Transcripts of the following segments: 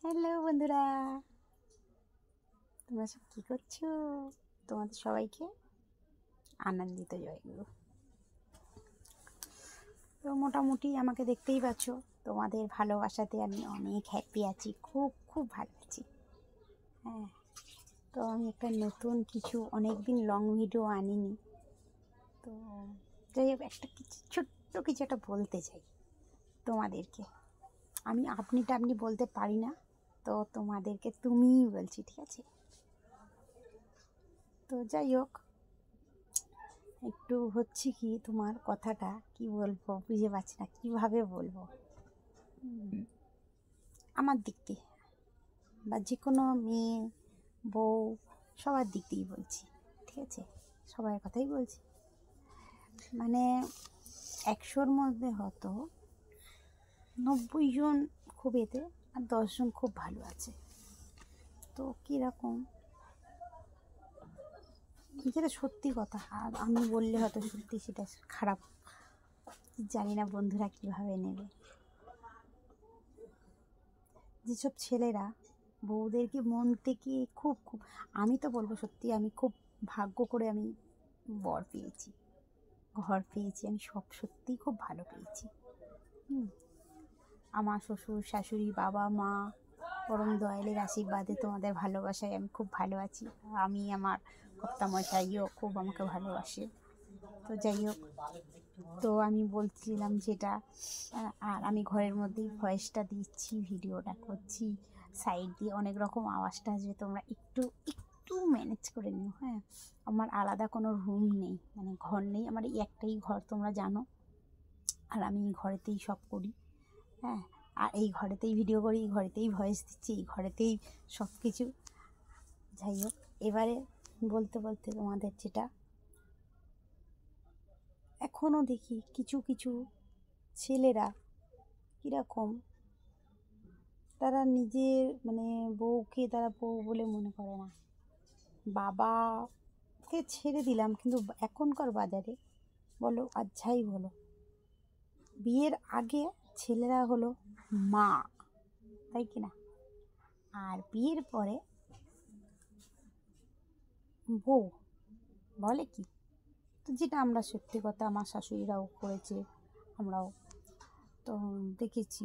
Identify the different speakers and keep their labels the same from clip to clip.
Speaker 1: Hello বন্ধুরা, তোমরা সব কী করছো? তোমাদের সবাইকে আনন্দিত জয়গুরু। তো মোটামুটি আমাকে দেখতেই পাচ্ছ, তোমাদের ভালোবাসাতে আমি অনেক হ্যাপি আছি, খুব খুব ভালো আছি। হ্যাঁ, তো আমি একটা নতুন কিছু অনেক দিন লং ভিডিও আনিনি, তো যাই হোক একটা কিছু ছোট্ট কিছু একটা বলতে চাই তোমাদেরকে। আমি আপনি বলতে পারি না, তো তোমাদেরকে তুমিই বলছি, ঠিক আছে? তো যাই হোক, একটু হচ্ছে কি, তোমার কথাটা কি বলবো বুঝে পাচ্ছি না, কীভাবে বলবো। আমার দিক দিয়ে বা যে কোনো মেয়ে বউ সবার দিক দিয়েই বলছি, ঠিক আছে? সবার কথাই বলছি। মানে 100-র মধ্যে হয়তো 90 জন খুব এতে আর 10 জন খুব ভালো আছে। তো কীরকম, যেটা সত্যি কথা, আর আমি বললে হয়তো সত্যি সেটা খারাপ, জানি না বন্ধুরা কীভাবে নেবে। যেসব ছেলেরা বউদেরকে মন থেকে খুব খুব, আমি তো বলবো সত্যি, আমি খুব ভাগ্য করে আমি বর পেয়েছি, ঘর পেয়েছি, আমি সব সত্যিই খুব ভালো পেয়েছি। আমার শ্বশুর শাশুড়ি বাবা মা পরম দয়ালের আশীর্বাদে তোমাদের ভালোবাসায় আমি খুব ভালো আছি। আমি আমার কর্তামশাইও খুব আমাকে ভালোবাসে। তো যাই হোক, তো আমি বলছিলাম যেটা, আর আমি ঘরের মধ্যেই ভয়েসটা দিচ্ছি, ভিডিওটা করছি, সাইড দিয়ে অনেক রকম আওয়াজটা আসবে, তোমরা একটু একটু ম্যানেজ করে নিও। হ্যাঁ, আমার আলাদা কোনো রুম নেই, মানে ঘর নেই, আমার এই একটাই ঘর তোমরা জানো, আর আমি এই ঘরেতেই সব করি। হ্যাঁ, আর এই ঘরেতেই ভিডিও করি, এই ঘরেতেই ভয়েস দিচ্ছি, এই ঘরেতেই সব কিছু। যাই হোক, এবারে বলতে বলতে তোমাদের যেটা, এখনও দেখি কিছু কিছু ছেলেরা কীরকম, তারা নিজের মানে বউকে তারা বউ বলে মনে করে না। বাবাকে ছেড়ে দিলাম, কিন্তু এখনকার বাজারে বলো আর যাই বলো, বিয়ের আগে ছেলেরা হলো মা, তাই কি না? আর বিয়ের পরে বউ বলে কি, তো যেটা আমরা সত্যি কথা, আমার শাশুড়িরাও করেছে, আমরাও তো দেখেছি।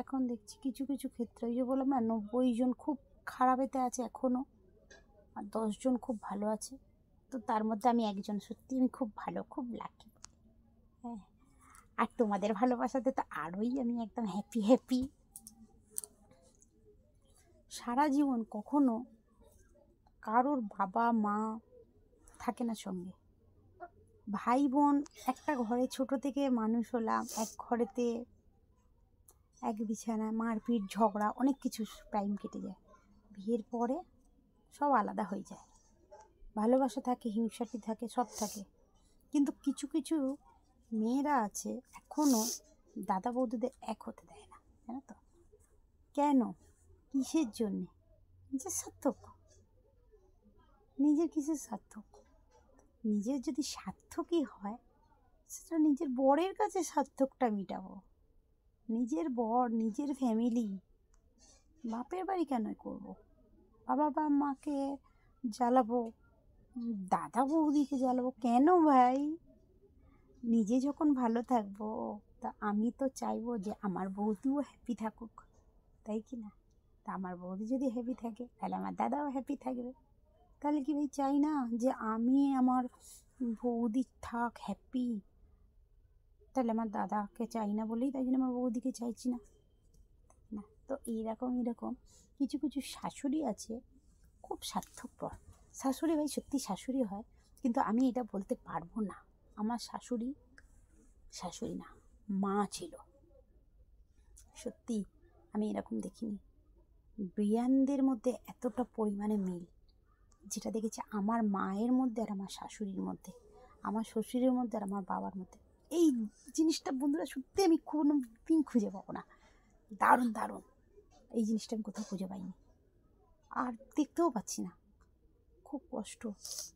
Speaker 1: এখন দেখছি কিছু কিছু ক্ষেত্রে, ওই যে বললাম না, 90 জন খুব খারাপেতে আছে এখনও, আর 10 জন খুব ভালো আছে। তো তার মধ্যে আমি একজন, সত্যি আমি খুব ভালো, খুব লাকি। হ্যাঁ, আর তোমাদের ভালোবাসাতে তো আরোই আমি একদম হ্যাপি হ্যাপি। সারা জীবন কখনো কারোর বাবা মা থাকে না সঙ্গে, ভাই বোন একটা ঘরে ছোট থেকে মানুষ হলাম, এক ঘরেতে এক বিছানায়, মারপিট ঝগড়া অনেক কিছু টাইম কেটে যায়। বিয়ের পরে সব আলাদা হয়ে যায়, ভালোবাসা থাকে, হিংসাটি থাকে, সব থাকে। কিন্তু কিছু কিছু মেয়েরা আছে এখনও দাদা বৌদিদের এক হতে দেয় না, জানো তো? কেন, কিসের জন্যে? নিজের সার্থক, নিজের কিসের সার্থক? নিজের যদি সার্থকই হয়, সেটা নিজের বরের কাছে সার্থকটা মেটাবো। নিজের বর, নিজের ফ্যামিলি, বাপের বাড়ি কেন করবো? বাবা মাকে জ্বালাবো, দাদা বৌদিকে জ্বালাবো কেন ভাই? নিজে যখন ভালো থাকবো, তা আমি তো চাইবো যে আমার বৌদিও হ্যাপি থাকুক, তাই কি না? তা আমার বৌদি যদি হ্যাপি থাকে, তাহলে আমার দাদাও হ্যাপি থাকবে। তাহলে কি ভাই চাই না যে আমি আমার বৌদি থাক হ্যাপি? তাহলে আমার দাদাকে চাই না বলেই তাই জন্য আমার বৌদিকে চাইছি না, না? তো এইরকম এরকম কিছু কিছু শাশুড়ি আছে খুব স্বার্থপর। শাশুড়ি ভাই সত্যি শাশুড়ি হয়, কিন্তু আমি এটা বলতে পারবো না আমার শাশুড়ি শাশুড়ি না, মা ছিল। সত্যি আমি এরকম দেখিনি বিয়ানদের মধ্যে এতটা পরিমাণে মিল, যেটা দেখেছি আমার মায়ের মধ্যে আর আমার শাশুড়ির মধ্যে, আমার শ্বশুরের মধ্যে আর আমার বাবার মধ্যে। এই জিনিসটা বন্ধুরা সত্যি আমি কোনো দিন খুঁজে পাবো না। দারুণ দারুণ, এই জিনিসটা আমি কোথাও খুঁজে পাইনি, আর দেখতেও পাচ্ছি না। খুব কষ্ট।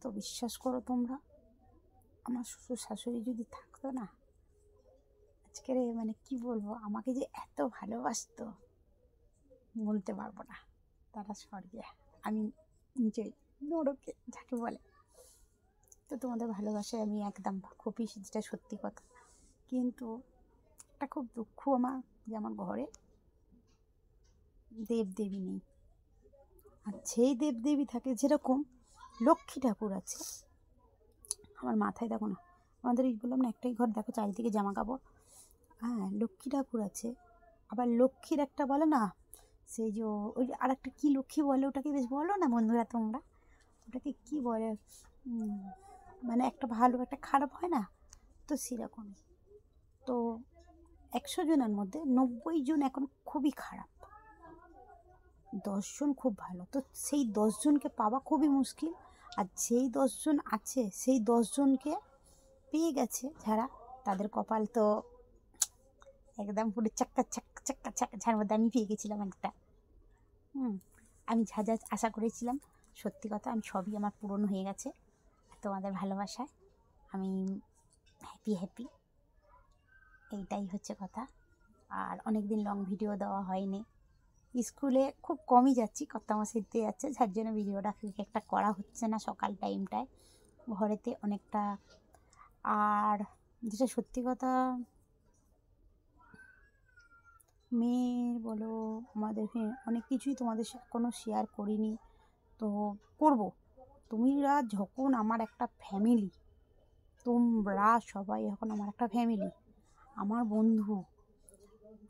Speaker 1: তো বিশ্বাস করো তোমরা, আমার শ্বশুর শাশুড়ি যদি থাকতো না, আজকের মানে কি বলবো, আমাকে যে এত ভালোবাসতো, বলতে পারবো না। তারা স্বর্গে, আমি নিচে নরকে যাকে বলে। তো তোমাদের ভালোবাসায় আমি একদম খুবই, যেটা সত্যি কথা। কিন্তু একটা খুব দুঃখ আমার, যে আমার ঘরে দেবদেবী নেই। আর যেই দেবদেবী থাকে, যেরকম লক্ষ্মী ঠাকুর আছে আমার মাথায়, দেখো না, আমাদের এই বললাম না একটাই ঘর, দেখো চারিদিকে জামা কাপড়। হ্যাঁ, লক্ষ্মী ঠাকুর আছে। আবার লক্ষ্মীর একটা বলে না, সেই যে ওই আর একটা কী লক্ষ্মী বলে, ওটাকে বেশ বলো না বন্ধুরা তোমরা, ওটাকে কী বলে, মানে একটা ভালো একটা খারাপ হয় না, তো সেরকম। তো 100 জনের মধ্যে 90 জন এখন খুবই খারাপ, 10 জন খুব ভালো। তো সেই 10 জনকে পাওয়া খুবই মুশকিল। আর যেই 10 জন আছে, সেই 10 জনকে পেয়ে গেছে যারা, তাদের কপাল তো একদম পুরো চাক্কা চাক্কা চাক্কা চাক্কা, যার মধ্যে আমি পেয়ে গেছিলাম একটা। আমি যা যা আশা করেছিলাম, সত্যি কথা, আমি সবই আমার পূরণ হয়ে গেছে তোমাদের ভালোবাসায়। আমি হ্যাপি হ্যাপি, এইটাই হচ্ছে কথা। আর অনেক দিন লং ভিডিও দেওয়া হয়নি, স্কুলে খুব কমই যাচ্ছি, কর্তামশাইতে যাচ্ছে, যার জন্য ভিডিওটা একটা করা হচ্ছে না সকাল টাইমটায়, ঘরেতে অনেকটা। আর যেটা সত্যি কথা, মেয়ের বলো, আমাদের অনেক কিছুই তোমাদের এখনও শেয়ার করিনি, তো করব। তুমিরা যখন আমার একটা ফ্যামিলি, তোমরা সবাই এখন আমার একটা ফ্যামিলি, আমার বন্ধু,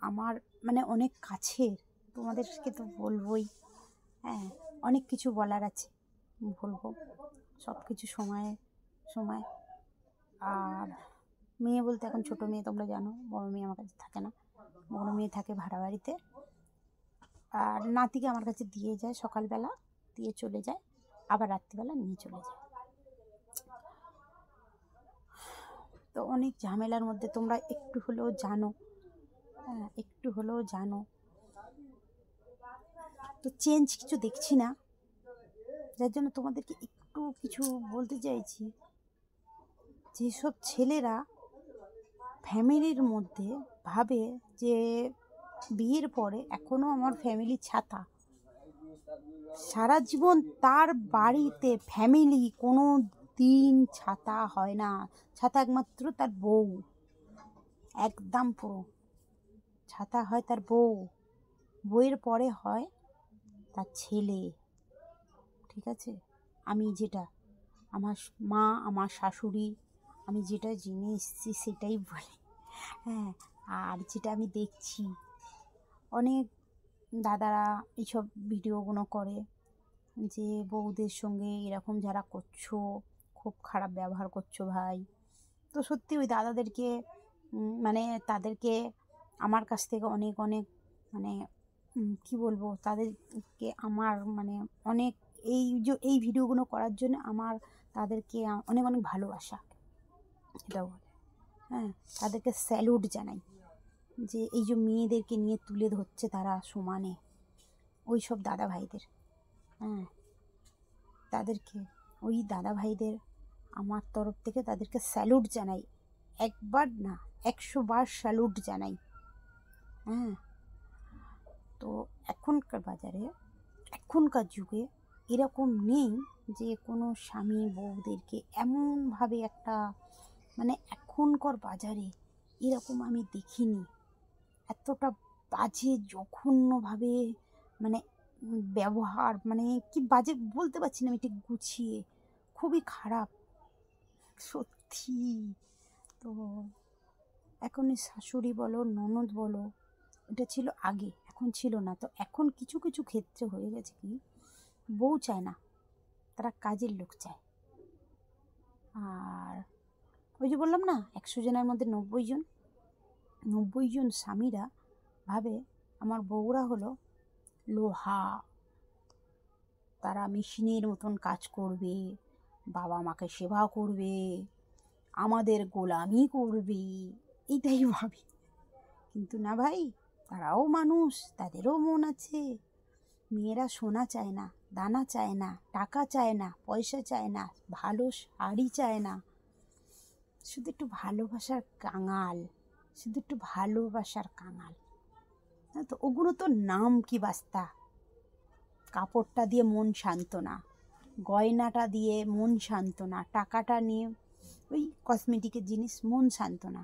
Speaker 1: আমার মানে অনেক কাছের, তোমাদেরকে তো বলবোই। হ্যাঁ, অনেক কিছু বলার আছে, বলবো সব কিছু সময়ে সময়। আর মেয়ে বলতে এখন ছোটো মেয়ে, তোমরা জানো, বড় মেয়ে আমার কাছে থাকে না, বড় মেয়ে থাকে ভাড়া বাড়িতে। আর নাতিকে আমার কাছে দিয়ে যায়, সকালবেলা দিয়ে চলে যায়, আবার রাত্রিবেলা নিয়ে চলে যায়। তো অনেক ঝামেলার মধ্যে, তোমরা একটু হলেও জানো, হ্যাঁ একটু হলেও জানো। তো চেঞ্জ কিছু দেখছি না, যার জন্য তোমাদেরকে একটু কিছু বলতে চাইছি। যেসব ছেলেরা ফ্যামিলির মধ্যে ভাবে যে বিয়ের পরে এখনও আমার ফ্যামিলি ছাতা, সারা জীবন তার বাড়িতে ফ্যামিলি কোনো দিন ছাতা হয় না, ছাতা একমাত্র তার বউ, একদম পুরো ছাতা হয় তার বউ, বউয়ের পরে হয় তার ছেলে। ঠিক আছে, আমি যেটা আমার মা, আমার শাশুড়ি, আমি যেটা জেনে এসেছি সেটাই বলি। হ্যাঁ, আর যেটা আমি দেখছি, অনেক দাদারা এইসব ভিডিওগুলো করে, যে বউদের সঙ্গে এরকম যারা করছো, খুব খারাপ ব্যবহার করছো ভাই। তো সত্যি ওই দাদাদেরকে মানে তাদেরকে আমার কাছ থেকে অনেক অনেক মানে কী বলবো, তাদেরকে আমার মানে অনেক, এই যে এই ভিডিওগুলো করার জন্য আমার তাদেরকে অনেক অনেক ভালোবাসা, এটাও বলে। হ্যাঁ, তাদেরকে স্যালুট জানাই, যে এই যে মেয়েদেরকে নিয়ে তুলে ধরছে তারা সমানে, ওই সব দাদা ভাইদের। হ্যাঁ, তাদেরকে, ওই দাদা ভাইদের আমার তরফ থেকে তাদেরকে স্যালুট জানাই, একবার না 100 বার স্যালুট জানাই। হ্যাঁ, তো এখনকার বাজারে, এখনকার যুগে এরকম নেই যে কোনো স্বামী বউদেরকে এমনভাবে একটা, মানে এখনকার বাজারে এরকম আমি দেখিনি, এতটা বাজে জঘন্যভাবে মানে ব্যবহার, মানে কি বাজে বলতে পারছি না আমি ঠিক গুছিয়ে, খুবই খারাপ সত্যি। তো এখন শাশুড়ি বলো, ননদ বলো, এটা ছিল আগে, এখন ছিল না। তো এখন কিছু কিছু ক্ষেত্রে হয়ে গেছে কি, বউ চায় না, তারা কাজের লোক চায়। আর ওই যে বললাম না, 100 জনের মধ্যে 90 জন স্বামীরা ভাবে আমার বউরা হলো লোহা, তারা মেশিনের মতন কাজ করবে, বাবা মাকে সেবা করবে, আমাদের গোলামি করবে, এইটাই ভাবি। কিন্তু না ভাই, তারাও মানুষ, তাদেরও মন আছে। মেয়েরা সোনা চায় না, দানা চায় না, টাকা চায় না, পয়সা চায় না, ভালো শাড়ি চায় না, শুধু একটু ভালোবাসার কাঙাল, শুধু একটু ভালোবাসার কাঙাল। তো ওগুলো তো নাম কি বাস্তা, কাপড়টা দিয়ে মন শান্ত না, গয়নাটা দিয়ে মন শান্ত না, টাকাটা নিয়ে ওই কসমেটিকের জিনিস মন শান্ত না।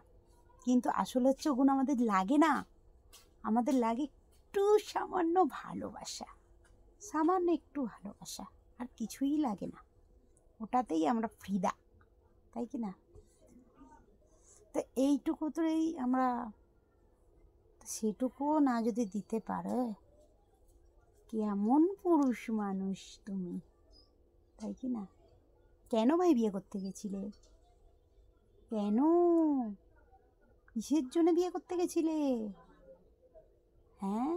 Speaker 1: কিন্তু আসলে হচ্ছে ওগুলো আমাদের লাগে না, আমাদের লাগে একটু সামান্য ভালোবাসা, সামান্য একটু ভালোবাসা, আর কিছুই লাগে না, ওটাতেই আমরা ফ্রিদা, তাই কি না? তো এইটুকু তো আমরা, সেটুকুও না যদি দিতে পারো, কেমন পুরুষ মানুষ তুমি, তাই কি না? কেন ভাই বিয়ে করতে গেছিলে? কেন, কিসের জন্য বিয়ে করতে গেছিলে? হ্যাঁ,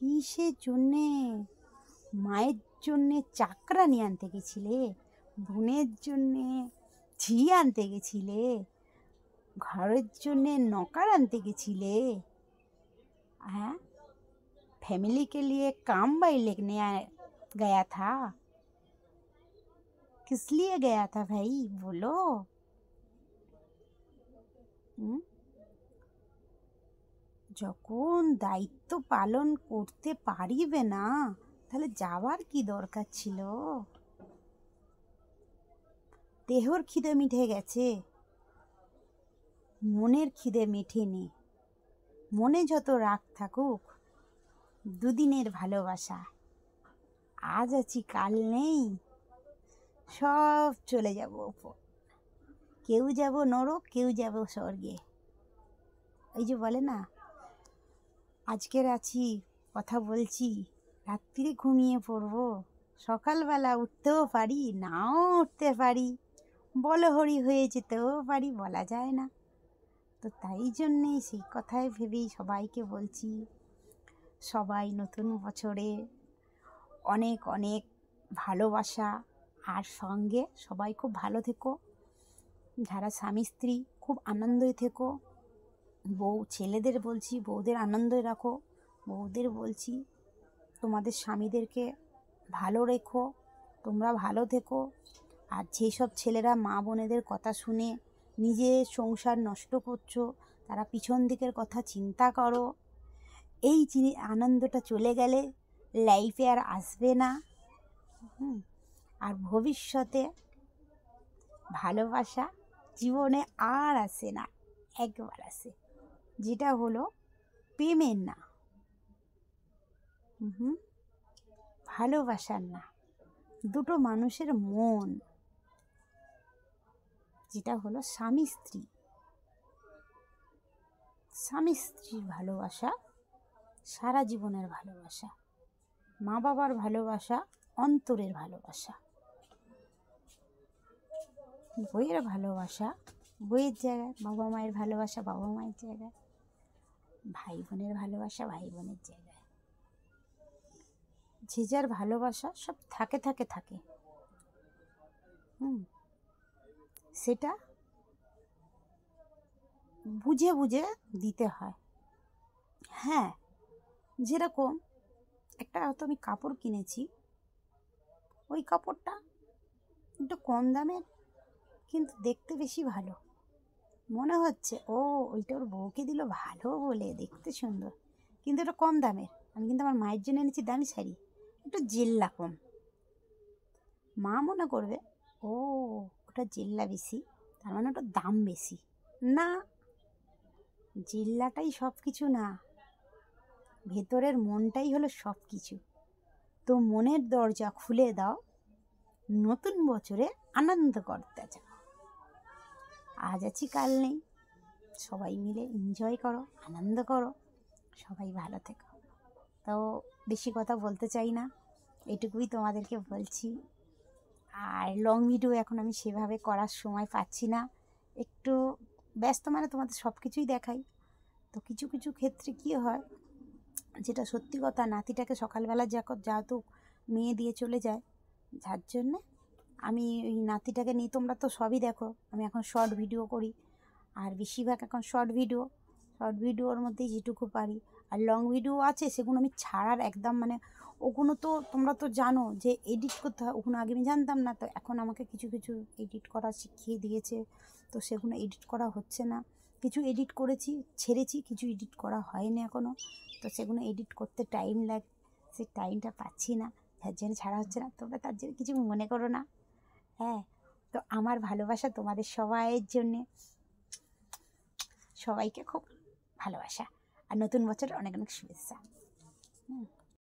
Speaker 1: কিসের জন্যে? মায়ের জন্যে চাকরা নিয়ে আনতে গেছিলে? বোনের জন্যে ঝি আনতে গেছিলে? ঘরের জন্যে নকার আনতে গেছিলে? हाँ, फैमिली के लिए काम भाई लेने गया था? किस लिए गया था भाई, बोलो। যখন দায়িত্ব পালন করতে পারিবে না, তাহলে যাওয়ার কি দরকার ছিল? দেহর খিদে মিটে গেছে, মনের খিদে মেটেনি। মনে যত রাগ থাকুক, দুদিনের ভালোবাসা, আজ আছি কাল নেই, সব চলে যাব উপর, কেউ যাব নরক, কেউ যাব স্বর্গে। ওই যে বলে না, আজকের আছি কথা বলছি, রাত্রিরে ঘুমিয়ে পড়বো, সকালবেলা উঠতেও পারি, নাও উঠতে পারি, বলহরি হয়ে যেতেও পারি, বলা যায় না। তো তাই জন্যেই সেই কথাই ভেবেই সবাইকে বলছি, সবাই নতুন বছরে অনেক অনেক ভালোবাসা, আর সঙ্গে সবাই খুব ভালো থেকো, যারা স্বামী স্ত্রী খুব আনন্দে থেকো। বউ ছেলেদের বলছি বউদের আনন্দে রাখো, বউদের বলছি তোমাদের স্বামীদেরকে ভালো রেখো, তোমরা ভালো থেকো। আর যেসব ছেলেরা মা বোনেদের কথা শুনে নিজের সংসার নষ্ট করছো, তারা পিছন দিকের কথা চিন্তা করো। এই আনন্দটা চলে গেলে লাইফে আর আসবে না। আর ভবিষ্যতে ভালোবাসা জীবনে আর আসে না, একবার আসে, যেটা হলো প্রেমের না, ভালোবাসার না, দুটো মানুষের মন, যেটা হলো স্বামী স্ত্রী। স্বামী স্ত্রীর ভালোবাসা সারা জীবনের ভালোবাসা, মা বাবার ভালোবাসা অন্তরের ভালোবাসা, বইয়ের ভালোবাসা বইয়ের জায়গায়, বাবা মায়ের ভালোবাসা বাবা মায়ের জায়গায়, ভাই বোনের ভালোবাসা ভাই বোনের জায়গায়। যে যার ভালোবাসা সব থাকে থাকে থাকে, সেটা বুঝে বুঝে দিতে হয়। হ্যাঁ, যেরকম একটা হয়তো আমি কাপড় কিনেছি, ওই কাপড়টা একটু কম দামের, কিন্তু দেখতে বেশি ভালো, মনে হচ্ছে ও ওইটা ওর বউকে দিল ভালো বলে, দেখতে সুন্দর, কিন্তু এটা কম দামের। আমি কিন্তু আমার মায়ের জন্য এনেছি দামি শাড়ি, একটু জেল্লা কম। মা মনে করবে ও ওটা জেল্লা বেশি, তার মানে ওটার দাম বেশি। না, জেল্লাটাই সব কিছু না, ভেতরের মনটাই হলো সব কিছু। তো মনের দরজা খুলে দাও, নতুন বছরে আনন্দ করতে চাও। আজ আছি কাল নেই, সবাই মিলে এনজয় করো, আনন্দ করো, সবাই ভালো থেকো। তো বেশি কথা বলতে চাই না, এটুকুই তোমাদেরকে বলছি। আর লং ভিডিও এখন আমি সেভাবে করার সময় পাচ্ছি না, একটু ব্যস্ত, মানে তোমাদের সব কিছুই দেখাই। তো কিছু কিছু ক্ষেত্রে কী হয়, যেটা সত্যি কথা, নাতিটাকে সকালবেলা যেহেতু মেয়ে দিয়ে চলে যায়, যার জন্যে আমি ওই নাতিটাকে নিয়ে, তোমরা তো সবই দেখো, আমি এখন শর্ট ভিডিও করি, আর বেশিরভাগ এখন শর্ট ভিডিওর মধ্যেই যেটুকু পারি। আর লং ভিডিও আছে, সেগুলো আমি ছাড়ার একদম, মানে ওগুলো তো তোমরা তো জানো যে এডিট করতে হয়, ওগুলো আগে আমি জানতাম না, তো এখন আমাকে কিছু কিছু এডিট করা শিখিয়ে দিয়েছে, তো সেগুলো এডিট করা হচ্ছে না। কিছু এডিট করেছি, ছেড়েছি, কিছু এডিট করা হয়নি এখনও। তো সেগুলো এডিট করতে টাইম লাগে, সেই টাইমটা পাচ্ছি না, যার জন্য ছাড়া হচ্ছে না। তোমরা তার জন্য কিছু মনে করো না। হ্যাঁ, তো আমার ভালোবাসা তোমাদের সবাইয়ের জন্যে, সবাইকে খুব ভালোবাসা, আর নতুন বছর অনেক অনেক শুভেচ্ছা।